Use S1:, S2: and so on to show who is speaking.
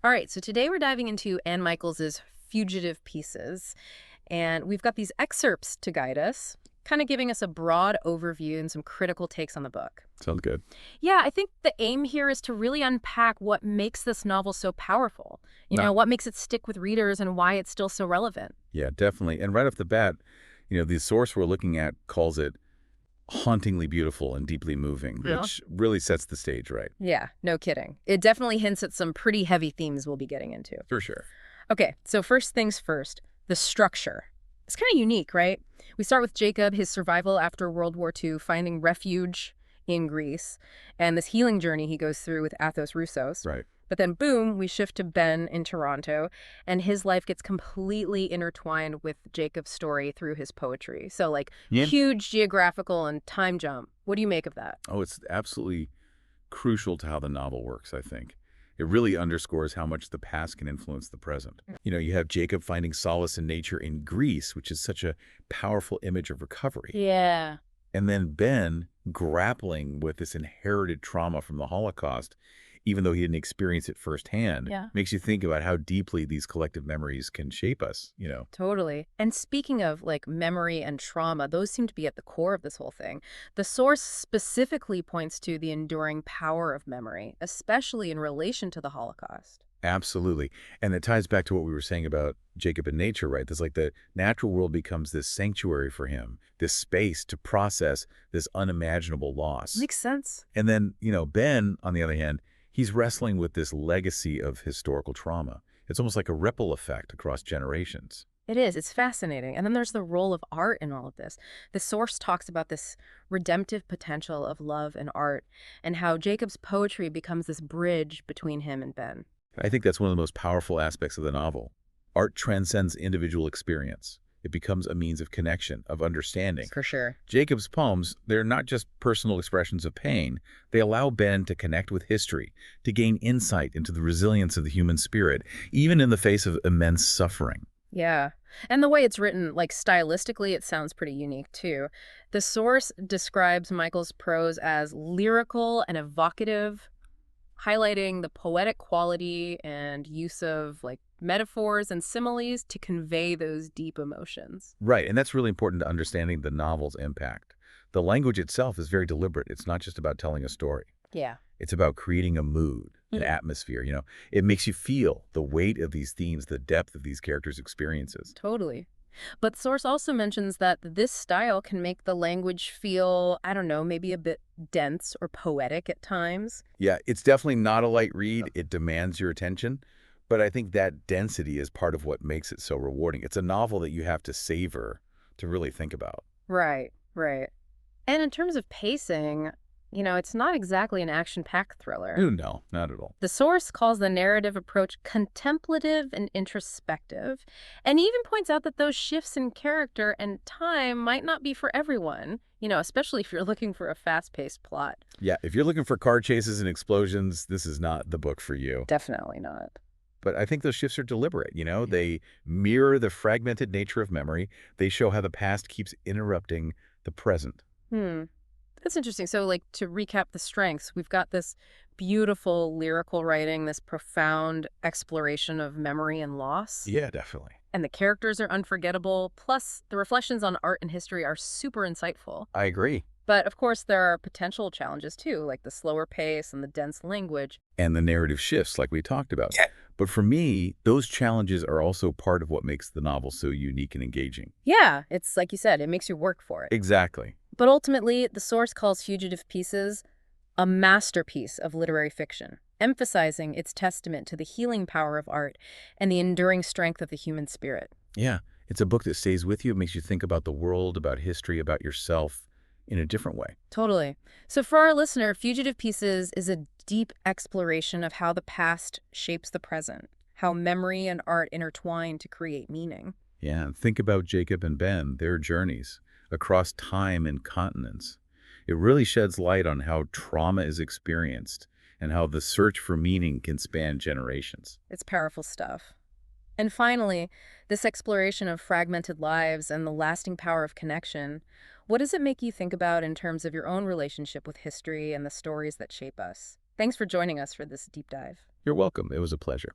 S1: All right, so today we're diving into Anne Michaels's Fugitive Pieces, and we've got these excerpts to guide us, kind of giving us a broad overview and some critical takes on the book.
S2: Sounds good.
S1: Yeah, I think the aim here is to really unpack what makes this novel so powerful.
S2: Nah,
S1: What makes it stick with readers and why it's still so relevant.
S2: yeah, definitely. And right off the bat, the source we're looking at calls it hauntingly beautiful and deeply moving,
S1: Yeah.
S2: which really sets the stage right.
S1: Yeah, no kidding. It definitely hints at some pretty heavy themes we'll be getting into.
S2: For sure.
S1: Okay, so first things first, the structure. It's kind of unique, right? We start with Jacob, his survival after World War II, finding refuge in Greece, and this healing journey he goes through with Athos Roussos.
S2: Right.
S1: But then, boom, we shift to Ben in Toronto, and his life gets completely intertwined with Jacob's story through his poetry. So, like,
S2: Yeah.
S1: huge geographical and time jump. What do you make of that?
S2: Oh, it's absolutely crucial to how the novel works, I think. It really underscores how much the past can influence the present. You have Jacob finding solace in nature in Greece, which is such a powerful image of recovery.
S1: Yeah.
S2: And then Ben grappling with this inherited trauma from the Holocaust, even though he didn't experience it firsthand,
S1: Yeah.
S2: makes you think about how deeply these collective memories can shape us.
S1: Totally. And speaking of like memory and trauma, those seem to be at the core of this whole thing. The source specifically points to the enduring power of memory, especially in relation to the Holocaust.
S2: Absolutely. And it ties back to what we were saying about Jacob and nature, right? There's like the natural world becomes this sanctuary for him, this space to process this unimaginable loss.
S1: Makes sense.
S2: And then, Ben, on the other hand, he's wrestling with this legacy of historical trauma. It's almost like a ripple effect across generations.
S1: It is. It's fascinating. And then there's the role of art in all of this. The source talks about this redemptive potential of love and art and how Jacob's poetry becomes this bridge between him and Ben.
S2: I think that's one of the most powerful aspects of the novel. Art transcends individual experience. It becomes a means of connection, of understanding.
S1: For sure.
S2: Jacob's poems, they're not just personal expressions of pain. They allow Ben to connect with history, to gain insight into the resilience of the human spirit, even in the face of immense suffering.
S1: Yeah. And the way it's written, like stylistically, it sounds pretty unique too. The source describes Michael's prose as lyrical and evocative, highlighting the poetic quality and use of like metaphors and similes to convey those deep emotions.
S2: Right, and that's really important to understanding the novel's impact. The language itself is very deliberate. It's not just about telling a story.
S1: Yeah.
S2: It's about creating a mood, an atmosphere. It makes you feel the weight of these themes, the depth of these characters' experiences.
S1: Totally. But source also mentions that this style can make the language feel, I don't know, maybe a bit dense or poetic at times.
S2: Yeah, it's definitely not a light read. It demands your attention. But I think that density is part of what makes it so rewarding. It's a novel that you have to savor to really think about.
S1: Right, right. And in terms of pacing, it's not exactly an action-packed thriller.
S2: Oh, no, not at all.
S1: The source calls the narrative approach contemplative and introspective, and even points out that those shifts in character and time might not be for everyone, especially if you're looking for a fast-paced plot.
S2: Yeah, if you're looking for car chases and explosions, this is not the book for you.
S1: Definitely not.
S2: But I think those shifts are deliberate. They mirror the fragmented nature of memory. They show how the past keeps interrupting the present.
S1: Hmm. That's interesting. So, like, to recap the strengths, we've got this beautiful lyrical writing, this profound exploration of memory and loss.
S2: Yeah, definitely.
S1: And the characters are unforgettable. Plus, the reflections on art and history are super insightful.
S2: I agree.
S1: But of course, there are potential challenges too, like the slower pace and the dense language.
S2: And the narrative shifts like we talked about. But for me, those challenges are also part of what makes the novel so unique and engaging.
S1: Yeah, it's like you said, it makes you work for it.
S2: Exactly.
S1: But ultimately, the source calls Fugitive Pieces a masterpiece of literary fiction, emphasizing its testament to the healing power of art and the enduring strength of the human spirit.
S2: Yeah, it's a book that stays with you. It makes you think about the world, about history, about yourself in a different way.
S1: Totally. So for our listener, Fugitive Pieces is a deep exploration of how the past shapes the present, how memory and art intertwine to create meaning.
S2: Yeah, and think about Jacob and Ben, their journeys across time and continents. It really sheds light on how trauma is experienced and how the search for meaning can span generations.
S1: It's powerful stuff. And finally, this exploration of fragmented lives and the lasting power of connection, what does it make you think about in terms of your own relationship with history and the stories that shape us? Thanks for joining us for this deep dive.
S2: You're welcome. It was a pleasure.